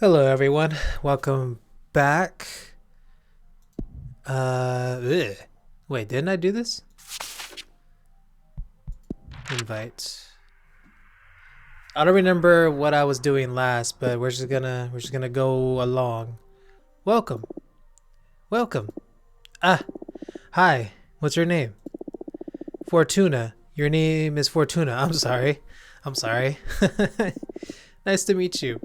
Hello everyone, welcome back. Wait, didn't I do this? Invite. I don't remember what I was doing last, but we're just gonna go along. Welcome. Welcome. Hi. What's your name? Fortuna. Your name is Fortuna. I'm sorry. Nice to meet you.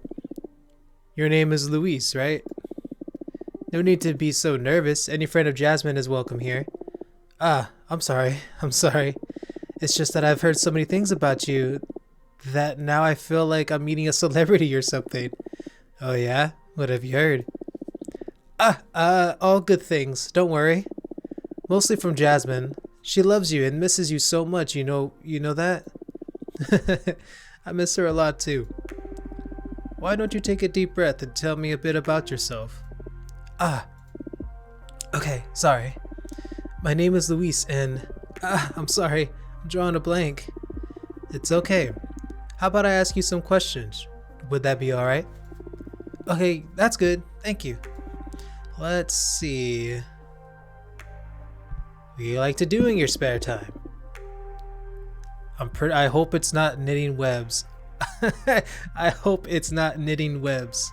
Your name is Louise, right? No need to be so nervous. Any friend of Jasmine is welcome here. I'm sorry. It's just that I've heard so many things about you that now I feel like I'm meeting a celebrity or something. Oh yeah? What have you heard? All good things. Don't worry. Mostly from Jasmine. She loves you and misses you so much, you know that? I miss her a lot too. Why don't you take a deep breath and tell me a bit about yourself? Okay, sorry. My name is Louise and I'm sorry, I'm drawing a blank. It's okay. How about I ask you some questions? Would that be alright? Okay, that's good. Thank you. Let's see. What do you like to do in your spare time? I hope it's not knitting webs. I hope it's not knitting webs.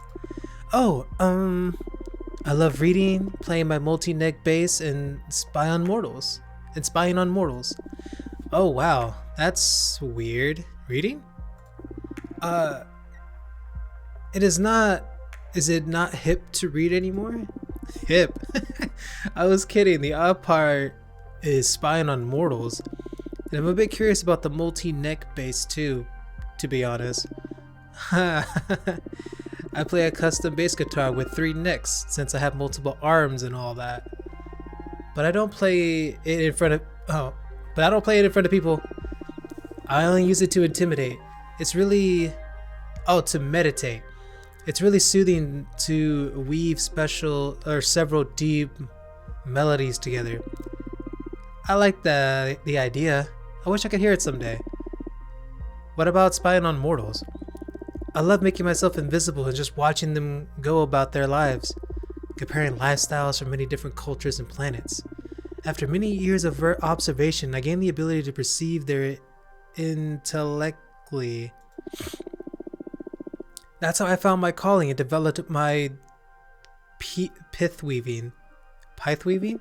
Oh, I love reading, playing my multi-neck bass, and spying on mortals. Oh wow, that's weird. Reading? It is not. Is it not hip to read anymore? Hip. I was kidding. The odd part is spying on mortals. And I'm a bit curious about the multi-neck bass too, to be honest. I play a custom bass guitar with 3 necks since I have multiple arms and all that. But I don't play it in front of people. I only use it to intimidate. It's really to meditate. It's really soothing to weave several deep melodies together. I like the idea. I wish I could hear it someday. What about spying on mortals? I love making myself invisible and just watching them go about their lives, comparing lifestyles from many different cultures and planets. After many years of observation, I gained the ability to perceive their intellectually. That's how I found my calling and developed my pith weaving. Pith weaving?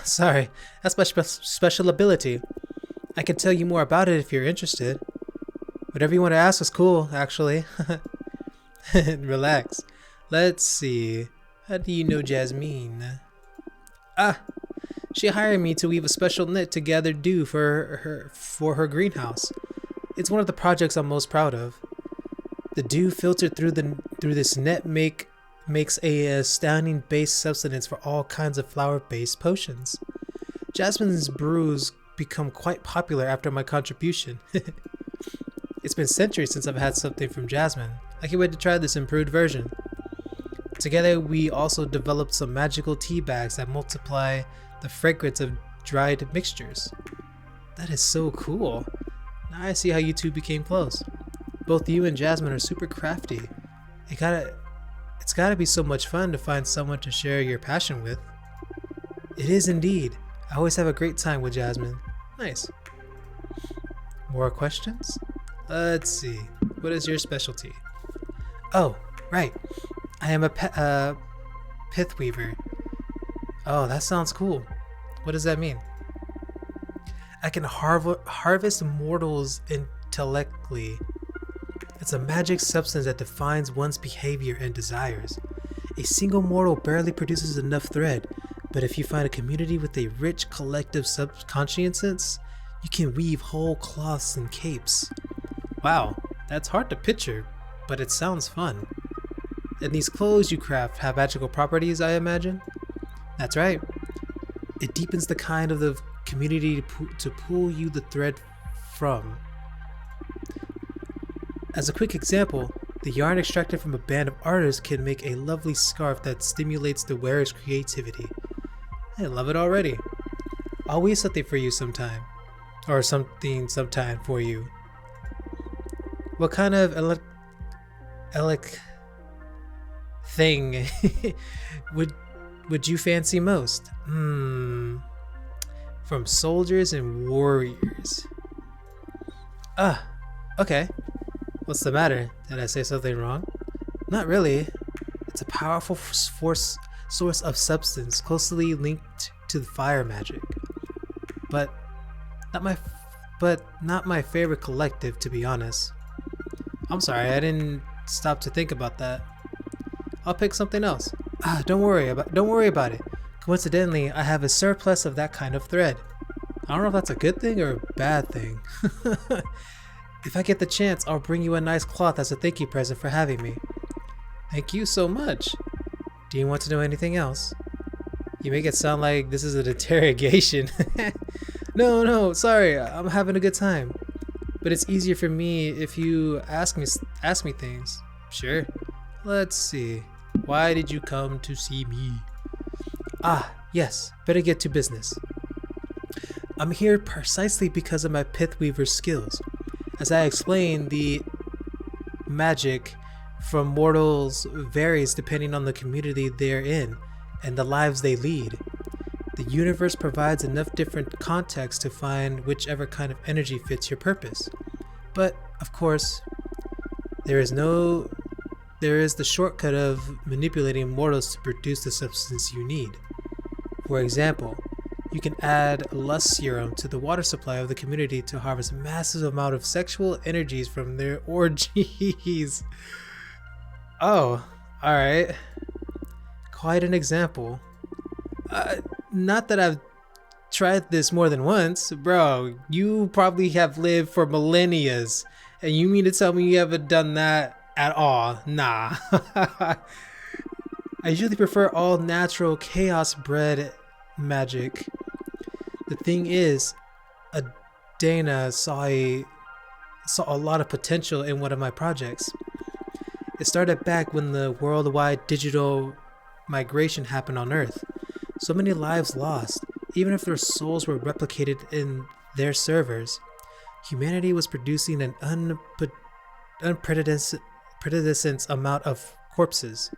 Sorry. That's my special ability. I can tell you more about it if you're interested. Whatever you want to ask is cool, actually. Relax. Let's see. How do you know Jasmine? She hired me to weave a special net to gather dew for her greenhouse. It's one of the projects I'm most proud of. The dew filtered through this net makes a astounding base substance for all kinds of flower-based potions. Jasmine's brews become quite popular after my contribution. It's been centuries since I've had something from Jasmine. I can't wait to try this improved version. Together, we also developed some magical tea bags that multiply the fragrance of dried mixtures. That is so cool. Now I see how you two became close. Both you and Jasmine are super crafty. It's gotta be so much fun to find someone to share your passion with. It is indeed. I always have a great time with Jasmine. Nice. More questions? Let's see. What is your specialty? Oh, right. I am a pith weaver. Oh, that sounds cool. What does that mean? I can harvest mortals intellectually. It's a magic substance that defines one's behavior and desires. A single mortal barely produces enough thread, but if you find a community with a rich collective subconsciousness, you can weave whole cloths and capes. Wow, that's hard to picture, but it sounds fun. And these clothes you craft have magical properties, I imagine? That's right. It deepens the kind of the community to pull you the thread from. As a quick example, the yarn extracted from a band of artists can make a lovely scarf that stimulates the wearer's creativity. I love it already. I'll weave something for you sometime. Or something sometime for you. What kind of Alec thing would you fancy most? From soldiers and warriors. Okay. What's the matter? Did I say something wrong? Not really. It's a powerful source of substance closely linked to the fire magic. But not my favorite collective, to be honest. I'm sorry, I didn't stop to think about that. I'll pick something else. Don't worry about it. Coincidentally, I have a surplus of that kind of thread. I don't know if that's a good thing or a bad thing. If I get the chance, I'll bring you a nice cloth as a thank you present for having me. Thank you so much. Do you want to know anything else? You make it sound like this is an interrogation. No, sorry, I'm having a good time. But it's easier for me if you ask me things. Sure. Let's see. Why did you come to see me? Yes, better get to business. I'm here precisely because of my pith weaver skills. As I explained, the magic from mortals varies depending on the community they're in and the lives they lead. The universe provides enough different contexts to find whichever kind of energy fits your purpose. But, of course, there is the shortcut of manipulating mortals to produce the substance you need. For example, you can add lust serum to the water supply of the community to harvest massive amount of sexual energies from their orgies. Oh, alright. Quite an example. Not that I've tried this more than once. Bro, you probably have lived for millennia, and you mean to tell me you haven't done that at all? Nah. I usually prefer all natural chaos bred magic. The thing is, Dana saw a lot of potential in one of my projects. It started back when the worldwide digital migration happened on Earth. So many lives lost, even if their souls were replicated in their servers. Humanity was producing an unprecedented amount of corpses.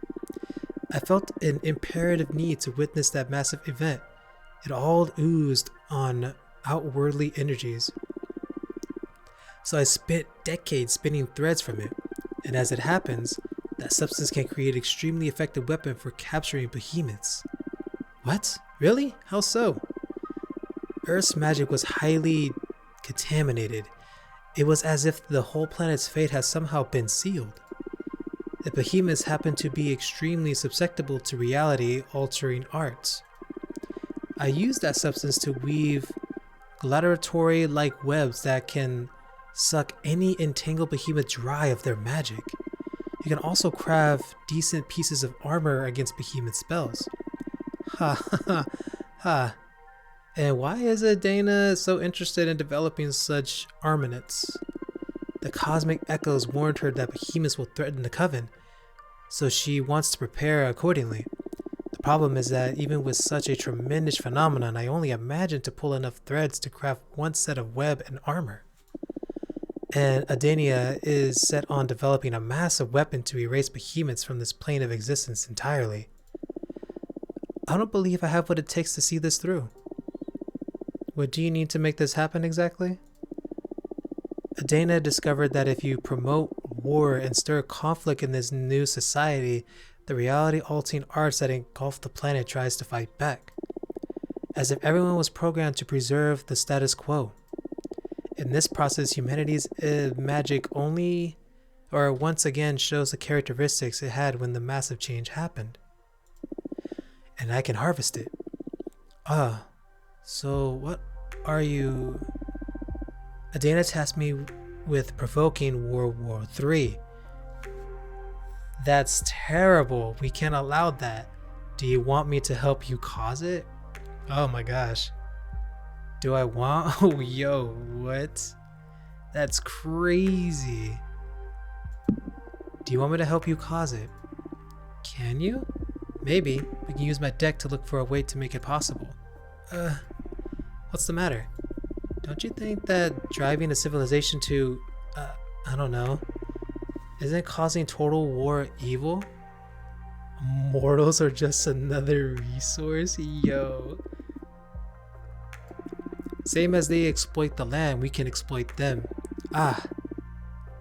I felt an imperative need to witness that massive event. It all oozed on outwardly energies. So I spent decades spinning threads from it, and as it happens, that substance can create an extremely effective weapon for capturing behemoths. What? Really? How so? Earth's magic was highly contaminated. It was as if the whole planet's fate has somehow been sealed. The behemoths happen to be extremely susceptible to reality-altering arts. I used that substance to weave gladiatory-like webs that can suck any entangled behemoth dry of their magic. You can also craft decent pieces of armor against behemoth spells. Ha. And why is Dana so interested in developing such armaments? The cosmic echoes warned her that behemoths will threaten the coven, so she wants to prepare accordingly. The problem is that even with such a tremendous phenomenon, I only imagine to pull enough threads to craft one set of web and armor. And Adania is set on developing a massive weapon to erase behemoths from this plane of existence entirely. I don't believe I have what it takes to see this through. What do you need to make this happen exactly? Adana discovered that if you promote war and stir conflict in this new society, the reality-altering arts that engulf the planet tries to fight back, as if everyone was programmed to preserve the status quo. In this process, humanity's magic once again shows the characteristics it had when the massive change happened. And I can harvest it. So what are you? Adana tasked me with provoking World War III. That's terrible. We can't allow that. Do you want me to help you cause it? Oh my gosh. Do I want? Oh, yo, what? That's crazy. Do you want me to help you cause it? Can you? Maybe. We can use my deck to look for a way to make it possible. What's the matter? Don't you think that driving a civilization to, I don't know, Isn't causing total war evil? Mortals are just another resource? Yo. Same as they exploit the land, we can exploit them. Ah.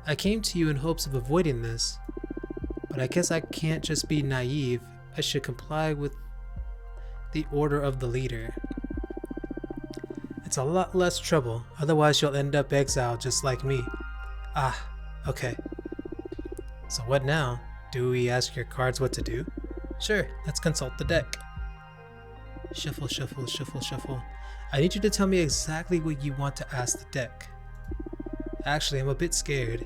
I came to you in hopes of avoiding this. But I guess I can't just be naive. I should comply with the order of the leader. It's a lot less trouble, otherwise you'll end up exiled just like me. Ah, okay. So what now? Do we ask your cards what to do? Sure, let's consult the deck. Shuffle, shuffle, shuffle, shuffle. I need you to tell me exactly what you want to ask the deck. Actually, I'm a bit scared.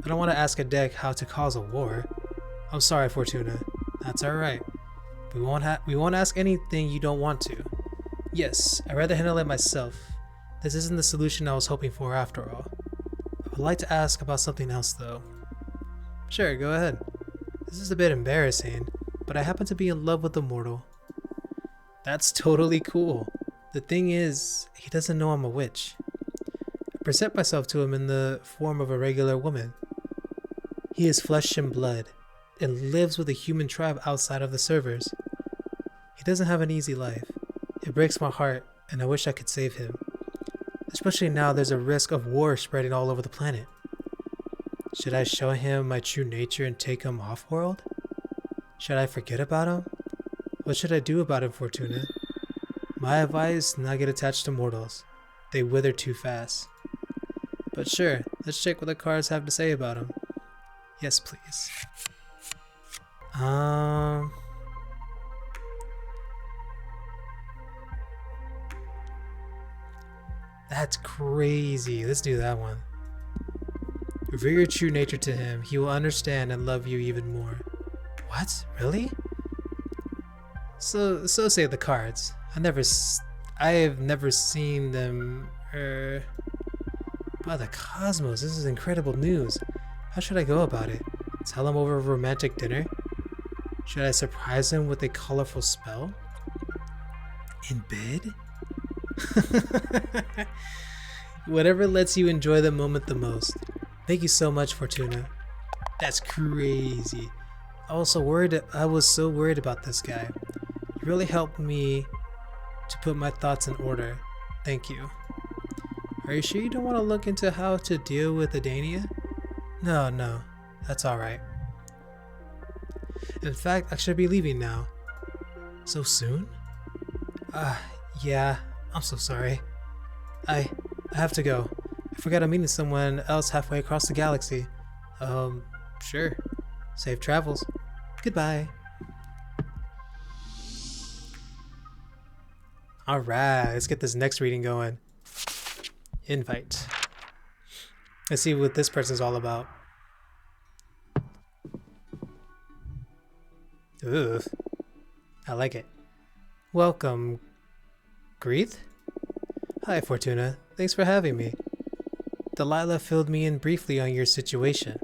I don't want to ask a deck how to cause a war. I'm sorry, Fortuna. That's alright. We won't ask anything you don't want to. Yes, I'd rather handle it myself. This isn't the solution I was hoping for after all. I would like to ask about something else though. Sure, go ahead. This is a bit embarrassing, but I happen to be in love with a mortal. That's totally cool. The thing is, he doesn't know I'm a witch. I present myself to him in the form of a regular woman. He is flesh and blood, and lives with a human tribe outside of the servers. He doesn't have an easy life. It breaks my heart, and I wish I could save him. Especially now there's a risk of war spreading all over the planet. Should I show him my true nature and take him off-world? Should I forget about him? What should I do about him, Fortuna? My advice, not get attached to mortals. They wither too fast. But sure, let's check what the cards have to say about him. Yes, please. That's crazy. Let's do that one. Reveal your true nature to him. He will understand and love you even more. What? Really? So say the cards. I have never seen them. By the cosmos, this is incredible news. How should I go about it? Tell him over a romantic dinner? Should I surprise him with a colorful spell? In bed? Whatever lets you enjoy the moment the most. Thank you so much, Fortuna. That's crazy. I was so worried about this guy. He really helped me to put my thoughts in order. Thank you. Are you sure you don't want to look into how to deal with Adania? No, that's alright. In fact, I should be leaving now. So soon? Yeah, I'm so sorry. I have to go. I forgot I'm meeting someone else halfway across the galaxy. Sure. Safe travels. Goodbye. Alright, let's get this next reading going. Invite. Let's see what this person's all about. Ooh, I like it. Welcome, Grethe? Hi, Fortuna. Thanks for having me. Delilah filled me in briefly on your situation.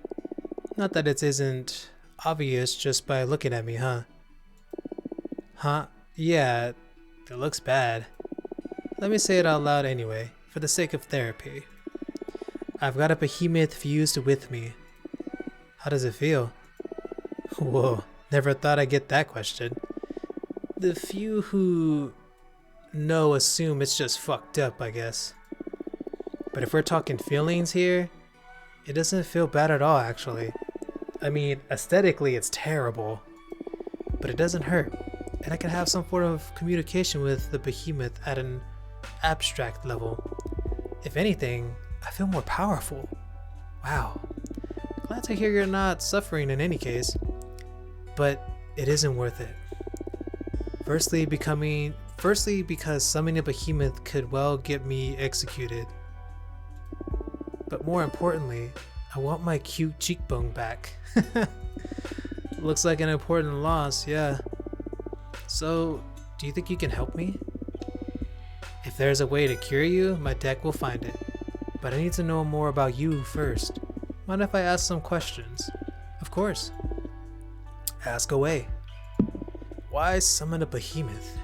Not that it isn't obvious just by looking at me, huh? Huh? Yeah, it looks bad. Let me say it out loud anyway, for the sake of therapy. I've got a behemoth fused with me. How does it feel? Whoa, never thought I'd get that question. The few who know assume it's just fucked up, I guess. But if we're talking feelings here, it doesn't feel bad at all, actually. I mean, aesthetically it's terrible, but it doesn't hurt, and I can have some form of communication with the behemoth at an abstract level. If anything, I feel more powerful. Wow. Glad to hear you're not suffering in any case, but it isn't worth it. Firstly, because summoning a behemoth could well get me executed. But more importantly, I want my cute cheekbone back. Looks like an important loss, yeah. So, do you think you can help me? If there's a way to cure you, my deck will find it. But I need to know more about you first. Mind if I ask some questions? Of course. Ask away. Why summon a behemoth?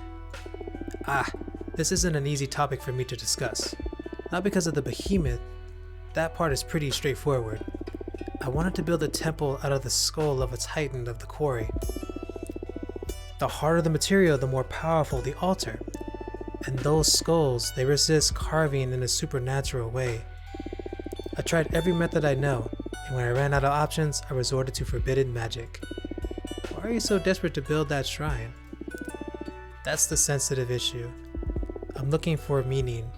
This isn't an easy topic for me to discuss. Not because of the behemoth. That part is pretty straightforward. I wanted to build a temple out of the skull of a titan of the quarry. The harder the material, the more powerful the altar. And those skulls, they resist carving in a supernatural way. I tried every method I know, and when I ran out of options, I resorted to forbidden magic. Why are you so desperate to build that shrine? That's the sensitive issue. I'm looking for meaning.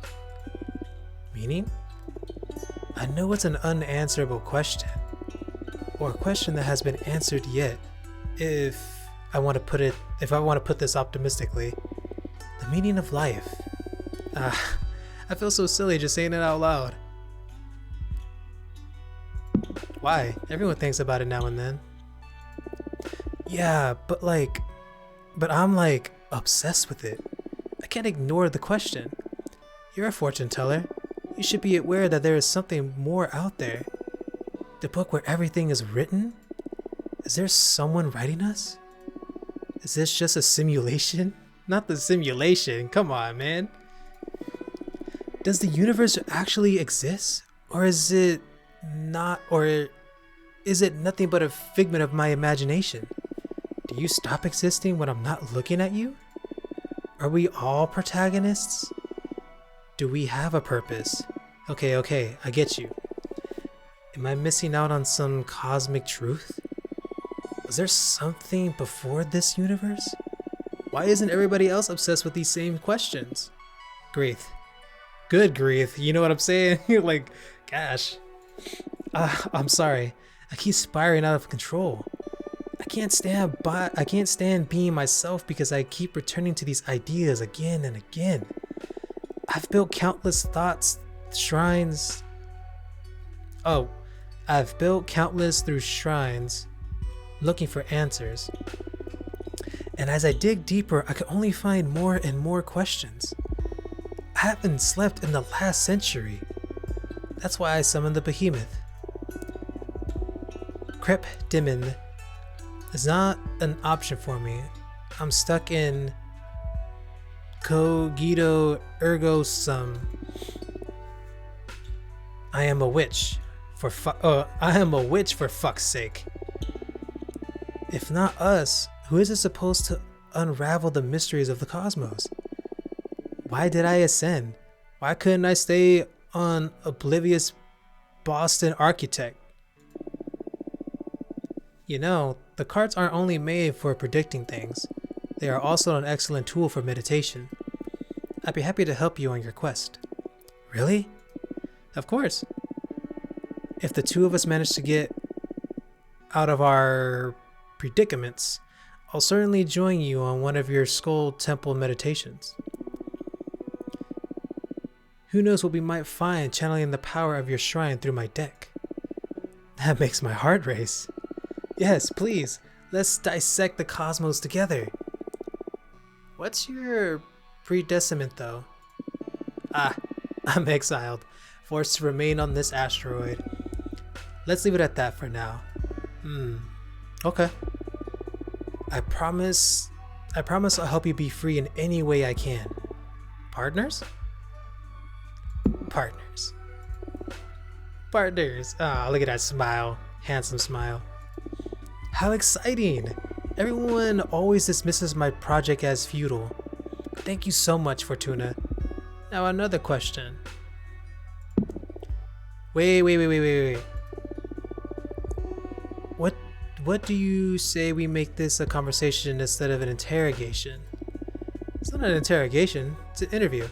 Meaning? I know it's an unanswerable question, or a question that has been answered yet, if I want to put this optimistically. The meaning of life. I feel so silly just saying it out loud. Why? Everyone thinks about it now and then. Yeah, but I'm like obsessed with it. I can't ignore the question. You're a fortune teller. You should be aware that there is something more out there. The book where everything is written? Is there someone writing us? Is this just a simulation? Not the simulation, come on, man. Does the universe actually exist? Or is it not, or is it nothing but a figment of my imagination? Do you stop existing when I'm not looking at you? Are we all protagonists? Do we have a purpose? Okay, I get you. Am I missing out on some cosmic truth? Was there something before this universe? Why isn't everybody else obsessed with these same questions? Grethe. Good Grethe, you know what I'm saying? Like, gosh. I'm sorry. I keep spiraling out of control. I can't stand being myself because I keep returning to these ideas again and again. I've built countless shrines through shrines looking for answers. And as I dig deeper, I can only find more and more questions. I haven't slept in the last century. That's why I summoned the behemoth. Crep Dimon is not an option for me. I'm stuck in cogito ergo sum. I am a witch for fuck's sake. If not us, who is it supposed to unravel the mysteries of the cosmos? Why did I ascend? Why couldn't I stay on oblivious Boston architect? You know, the cards aren't only made for predicting things, they are also an excellent tool for meditation. I'd be happy to help you on your quest. Really? Of course. If the two of us manage to get out of our predicaments, I'll certainly join you on one of your skull temple meditations. Who knows what we might find channeling the power of your shrine through my deck? That makes my heart race. Yes, please, let's dissect the cosmos together. What's your predicament though? I'm exiled, forced to remain on this asteroid. Let's leave it at that for now. Okay. I promise I'll help you be free in any way I can. Partners? Partners. Ah, look at that smile. Handsome smile. How exciting! Everyone always dismisses my project as futile. Thank you so much, Fortuna. Now another question. Wait. What do you say we make this a conversation instead of an interrogation? It's not an interrogation, it's an interview.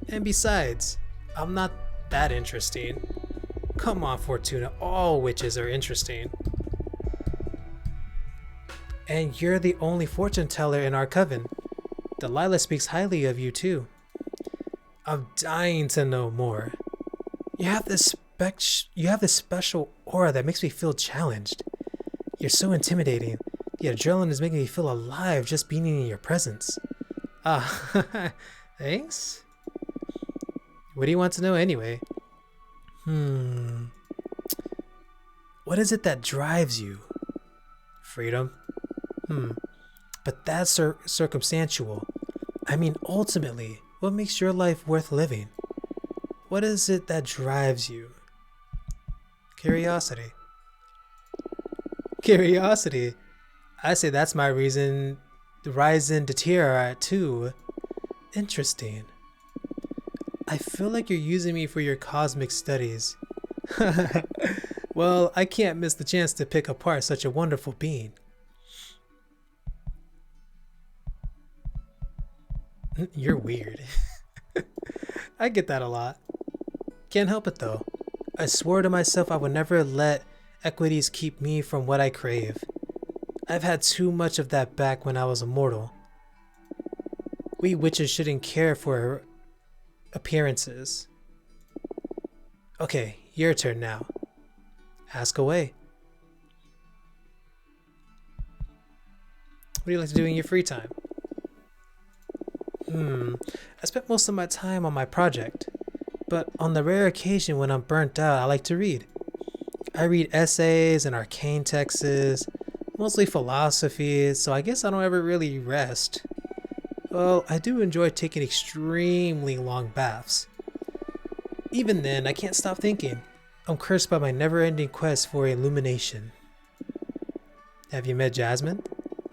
And besides, I'm not that interesting. Come on, Fortuna, all witches are interesting. And you're the only fortune teller in our coven. Delilah speaks highly of you too. I'm dying to know more. You have this special aura that makes me feel challenged. You're so intimidating. The adrenaline is making me feel alive just being in your presence. Thanks? What do you want to know anyway? What is it that drives you? Freedom? But that's circumstantial. I mean, ultimately, what makes your life worth living? What is it that drives you? Curiosity. Curiosity? I say that's my reason to rise in deteriorate too. Interesting. I feel like you're using me for your cosmic studies. Well, I can't miss the chance to pick apart such a wonderful being. You're weird. I get that a lot. Can't help it though. I swore to myself I would never let equities keep me from what I crave. I've had too much of that back when I was a mortal. We witches shouldn't care for appearances. Okay, your turn now. Ask away. What do you like to do in your free time? I spent most of my time on my project, but on the rare occasion when I'm burnt out, I like to read. I read essays and arcane texts, mostly philosophy, so I guess I don't ever really rest. Well, I do enjoy taking extremely long baths. Even then, I can't stop thinking. I'm cursed by my never-ending quest for illumination. Have you met Jasmine?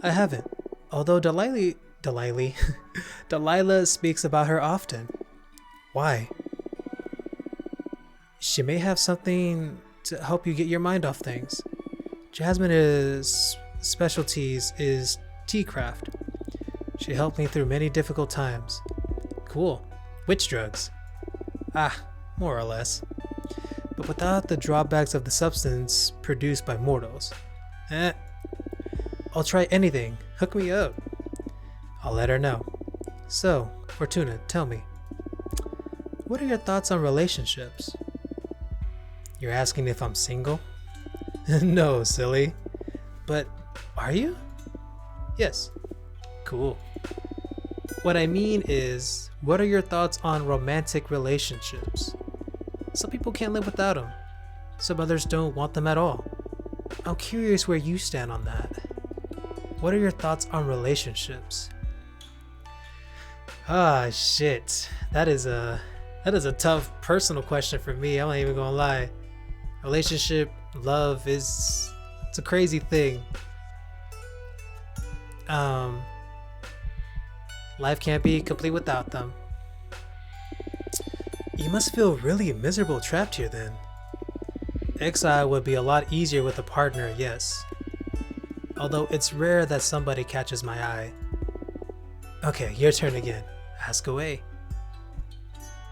I haven't, although Delilah speaks about her often. Why? She may have something to help you get your mind off things. Jasmine's specialties is tea craft. She helped me through many difficult times. Cool. Witch drugs? Ah, more or less. But without the drawbacks of the substance produced by mortals. I'll try anything. Hook me up. I'll let her know. So, Fortuna, tell me. What are your thoughts on relationships? You're asking if I'm single? No, silly. But are you? Yes. Cool. What I mean is, what are your thoughts on romantic relationships? Some people can't live without them. Some others don't want them at all. I'm curious where you stand on that. What are your thoughts on relationships? Ah, shit. That is a tough personal question for me. I'm not even gonna lie. Relationship, love it's a crazy thing. Life can't be complete without them. You must feel really miserable trapped here then. Exile would be a lot easier with a partner, yes. Although it's rare that somebody catches my eye. Okay, your turn again. Ask away.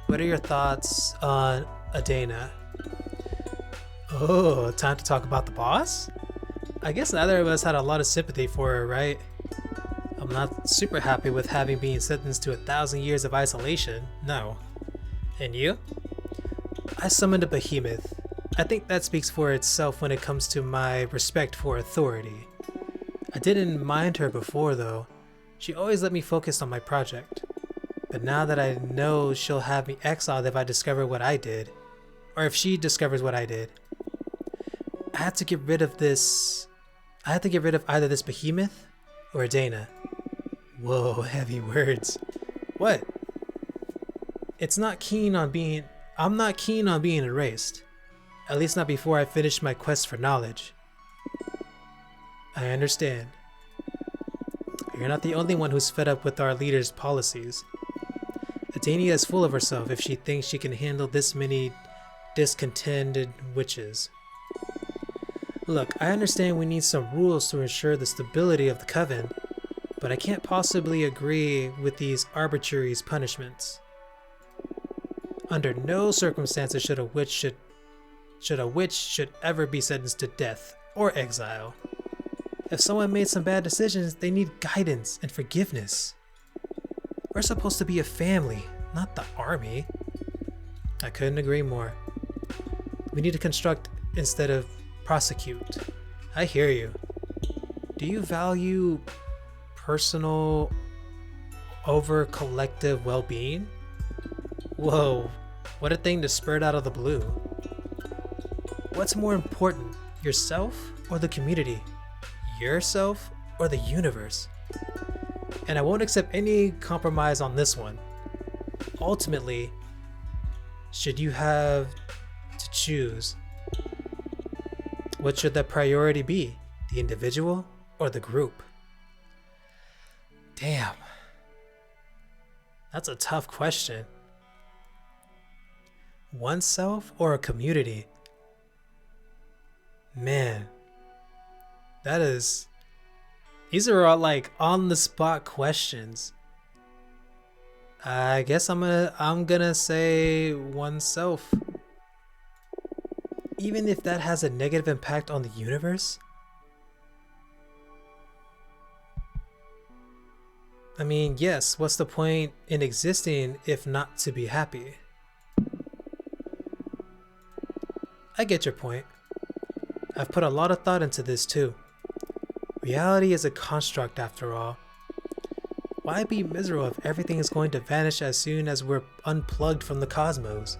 What are your thoughts on Adana? Oh, time to talk about the boss? I guess neither of us had a lot of sympathy for her, right? I'm not super happy with having been sentenced to 1,000 years of isolation, no. And you? I summoned a behemoth. I think that speaks for itself when it comes to my respect for authority. I didn't mind her before though. She always let me focus on my project. But now that I know she'll have me exiled if I discover what I did, or if she discovers what I did, I have to get rid of either this behemoth or Adana. Whoa, heavy words. What? I'm not keen on being erased. At least not before I finish my quest for knowledge. I understand. You're not the only one who's fed up with our leader's policies. Adania is full of herself if she thinks she can handle this many discontented witches. Look, I understand we need some rules to ensure the stability of the coven, but I can't possibly agree with these arbitrary punishments. Under no circumstances should a witch ever be sentenced to death or exile. If someone made some bad decisions, they need guidance and forgiveness. We're supposed to be a family, not the army. I couldn't agree more. We need to construct instead of prosecute. I hear you. Do you value personal over collective well-being? Whoa, what a thing to spurt out of the blue. What's more important, yourself or the community? Yourself or the universe? And I won't accept any compromise on this one. Ultimately, should you have to choose, What should the priority be? The individual or the group? Damn. That's a tough question. Oneself or a community? Man, these are all like on the spot questions. I guess I'm gonna say oneself. Even if that has a negative impact on the universe? I mean, yes, what's the point in existing if not to be happy? I get your point. I've put a lot of thought into this too. Reality is a construct after all. Why be miserable if everything is going to vanish as soon as we're unplugged from the cosmos?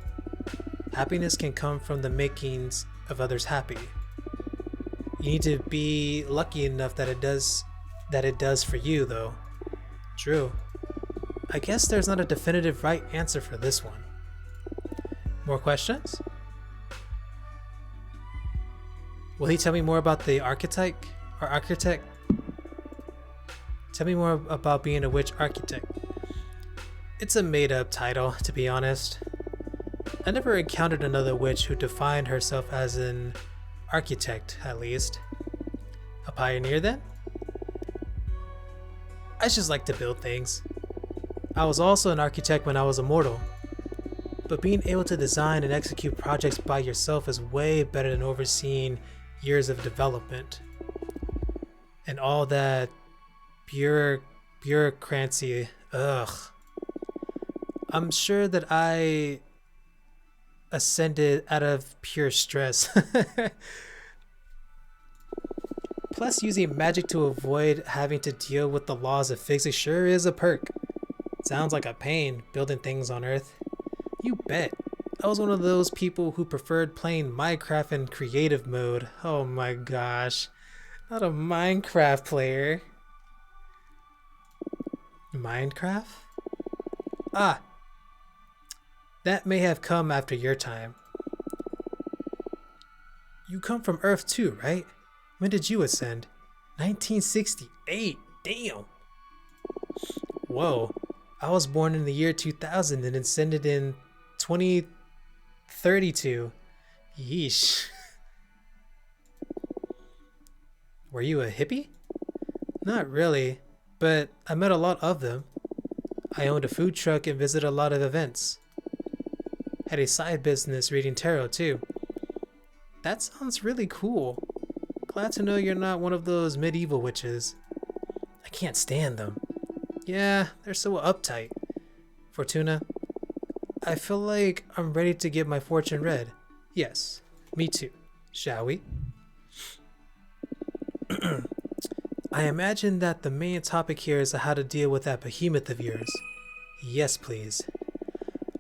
Happiness can come from the makings of others happy. You need to be lucky enough that it does for you though. True. I guess there's not a definitive right answer for this one. More questions? Will he tell me more about the architect? Tell me more about being a witch architect. It's a made-up title, to be honest. I never encountered another witch who defined herself as an architect, at least. A pioneer, then? I just like to build things. I was also an architect when I was a mortal. But being able to design and execute projects by yourself is way better than overseeing years of development. And all that bureaucracy, ugh. I'm sure that I ascended out of pure stress. Plus, using magic to avoid having to deal with the laws of physics sure is a perk. Sounds like a pain, building things on Earth. You bet. I was one of those people who preferred playing Minecraft in creative mode. Oh my gosh. Not a Minecraft player. Minecraft? Ah. That may have come after your time. You come from Earth too, right? When did you ascend? 1968. Damn. Whoa. I was born in the year 2000 and ascended in 2032. Yeesh. Were you a hippie? Not really, but I met a lot of them. I owned a food truck and visited a lot of events. Had a side business reading tarot too. That sounds really cool. Glad to know you're not one of those medieval witches. I can't stand them. Yeah, they're so uptight. Fortuna, I feel like I'm ready to get my fortune read. Yes, me too. Shall we? I imagine that the main topic here is how to deal with that behemoth of yours. Yes, please.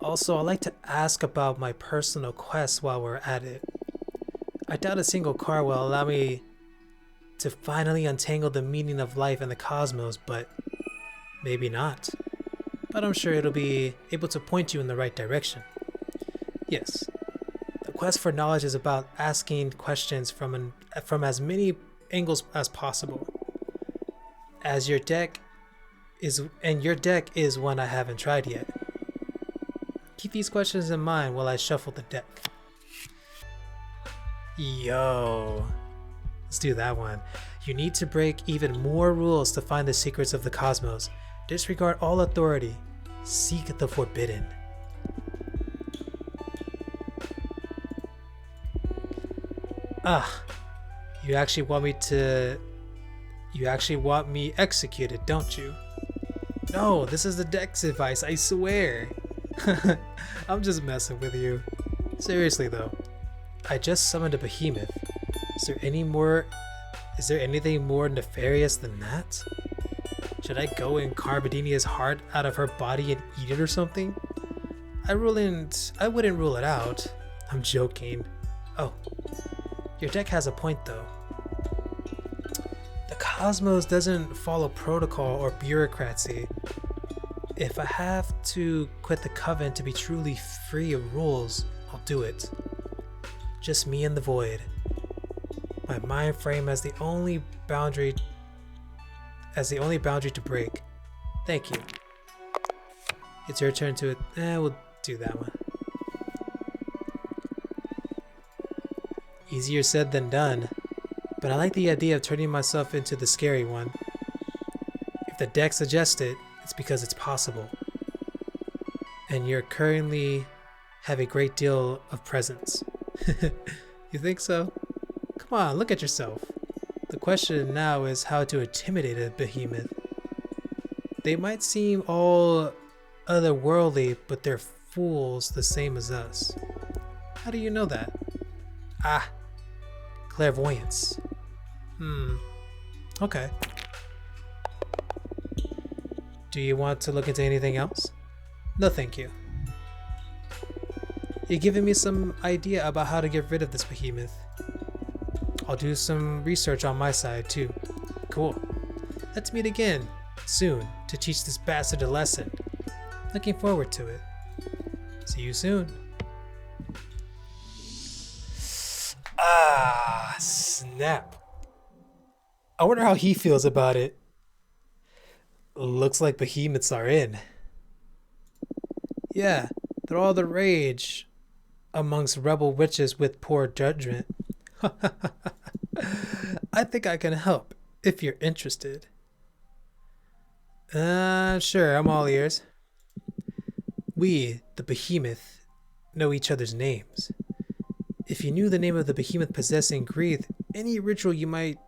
Also, I'd like to ask about my personal quest while we're at it. I doubt a single card will allow me to finally untangle the meaning of life and the cosmos, but maybe not. But I'm sure it'll be able to point you in the right direction. Yes, the quest for knowledge is about asking questions from as many angles as possible. Your deck is one I haven't tried yet. Keep these questions in mind while I shuffle the deck. Yo, let's do that one. You need to break even more rules to find the secrets of the cosmos. Disregard all authority. Seek the forbidden. You actually want me executed, don't you? No, this is the deck's advice, I swear. I'm just messing with you. Seriously though, I just summoned a behemoth. Is there anything more nefarious than that? Should I go and carve Adenia's heart out of her body and eat it or something? I wouldn't rule it out. I'm joking. Oh, your deck has a point though. The cosmos doesn't follow protocol or bureaucracy. If I have to quit the coven to be truly free of rules, I'll do it. Just me and the void. My mind frame as the only boundary to break. Thank you. It's your turn to it. We'll do that one. Easier said than done, but I like the idea of turning myself into the scary one. If the deck suggests it, it's because it's possible. And you currently have a great deal of presence. You think so? Come on, look at yourself. The question now is how to intimidate a behemoth. They might seem all otherworldly, but they're fools the same as us. How do you know that? Ah, clairvoyance. Okay. Do you want to look into anything else? No, thank you. You're giving me some idea about how to get rid of this behemoth. I'll do some research on my side too. Cool. Let's meet again soon to teach this bastard a lesson. Looking forward to it. See you soon. Ah, snap. I wonder how he feels about it. Looks like behemoths are in. Yeah, they're all the rage amongst rebel witches with poor judgment. I think I can help if you're interested. Sure, I'm all ears. We, the behemoth, know each other's names. If you knew the name of the behemoth possessing Grethe, any ritual you might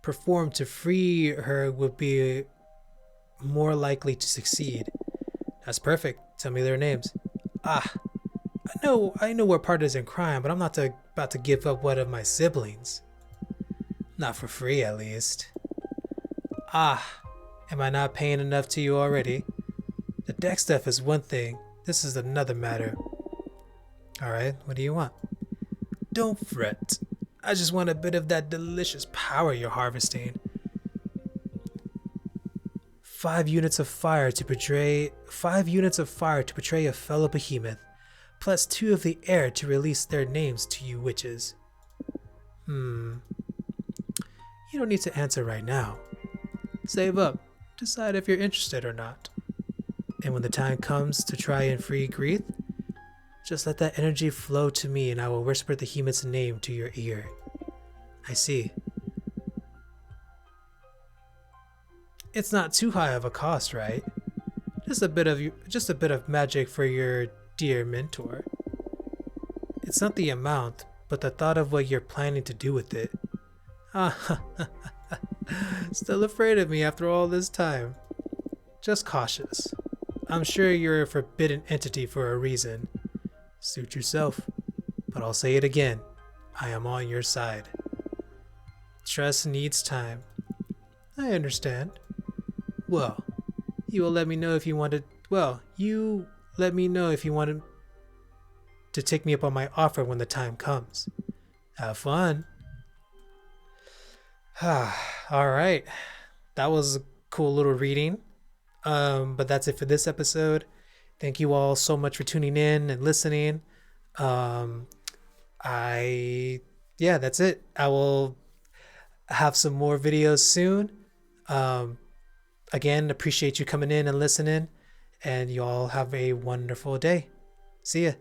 perform to free her would be more likely to succeed. That's perfect. Tell me their names. Ah, I know we're partners in crime, but I'm not about to give up one of my siblings. Not for free, at least. Ah, am I not paying enough to you already? The deck stuff is one thing. This is another matter. Alright, what do you want? Don't fret. I just want a bit of that delicious power you're harvesting. 5 units of fire to portray a fellow behemoth, plus 2 of the air to release their names to you witches. You don't need to answer right now. Save up, decide if you're interested or not. And when the time comes to try and free Grethe, just let that energy flow to me and I will whisper the behemoth's name to your ear. I see. It's not too high of a cost, right? Just a bit of magic for your dear mentor. It's not the amount, but the thought of what you're planning to do with it. Still afraid of me after all this time. Just cautious. I'm sure you're a forbidden entity for a reason. Suit yourself. But I'll say it again. I am on your side. Trust needs time. I understand. Well, you let me know if you wanted to take me up on my offer when the time comes. Have fun. Alright. That was a cool little reading. But that's it for this episode. Thank you all so much for tuning in and listening. That's it. I will have some more videos soon. Again, appreciate you coming in and listening, and you all have a wonderful day. See ya.